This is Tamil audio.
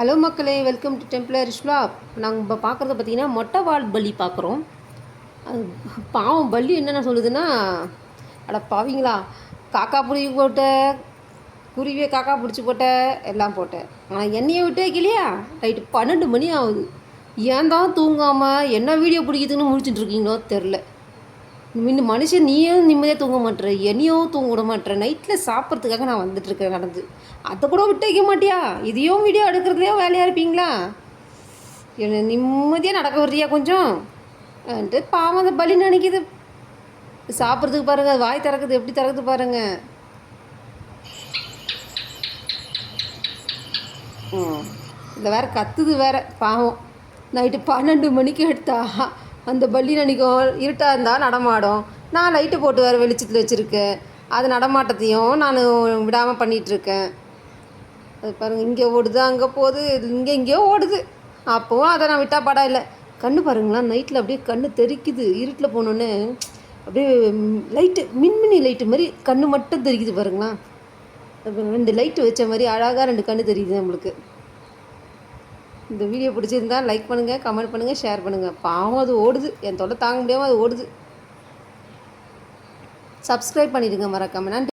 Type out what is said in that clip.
ஹலோ மக்களே, வெல்கம் டு டெம்ப்ளரிஷ் vlog. நாங்கள் இப்போ பார்க்குறது பார்த்திங்கன்னா மொட்டை வால் பல்லி பார்க்குறோம். அது பாவம் பல்லி என்னென்ன சொல்லுதுன்னா, அட பாவீங்களா, காக்கா பிடிச்சி போட்ட, குருவியை காக்கா பிடிச்சி போட்ட, எல்லாம் போட்டேன். ஆனால் என்னையை விட்டே வைக்கலையா, நைட்டு 12 மணி ஆகுது. ஏன் தான் தூங்காமல் என்ன வீடியோ பிடிக்குதுன்னு முடிச்சுட்டு இருக்கீங்களோ தெரில. இன்னும் மனுஷன் நீயும் நிம்மதியாக தூங்க மாட்டேற, என்னையும் தூங்க விட மாட்டேற. நைட்டில் சாப்பிட்றதுக்காக நான் வந்துட்டுருக்கேன் நடந்து. அதை கூட விட்டு வைக்க மாட்டியா, இதையும் வீடியோ எடுக்கிறதுலையோ வேலையாக இருப்பீங்களா? என்ன நிம்மதியாக நடக்க வர்றியா கொஞ்சம்? பாவம் அந்த பலி நினைக்கிது. சாப்பிட்றதுக்கு பாருங்கள், அது வாய் திறக்குது, எப்படி திறக்குது பாருங்கள். இந்த வேறு கத்துது வேறு பாவம். நைட்டு 12 மணிக்கு எடுத்தா அந்த பல்லி நினைக்கும் இருட்டாக இருந்தால் நடமாடும். நான் லைட்டு போட்டு வேறு வெளிச்சத்தில் வச்சுருக்கேன். அது நடமாட்டத்தையும் நான் விடாமல் பண்ணிகிட்ருக்கேன். அது பாருங்கள், இங்கே ஓடுது, அங்கே போகுது, இங்கேயோ ஓடுது. அப்போவும் அதை நான் விட்டால் படம் இல்லை. கண்ணு பாருங்களா, நைட்டில் அப்படியே கண்ணு தெரிக்குது. இருட்டில் போனோன்னே அப்படியே லைட்டு, மின்மினி லைட்டு மாதிரி கண்ணு மட்டும் தெரிக்குது பாருங்களா. 2 லைட்டு வச்ச மாதிரி அழகாக 2 கண்ணு தெரியுது நம்மளுக்கு. இந்த வீடியோ பிடிச்சிருந்தால் லைக் பண்ணுங்கள், கமெண்ட் பண்ணுங்கள், ஷேர் பண்ணுங்கள். பாவம் அது ஓடுது, என் தொல்லை தாங்க முடியாமல் அது ஓடுது. சப்ஸ்கிரைப் பண்ணிடுங்க மறக்காமல். நன்றி.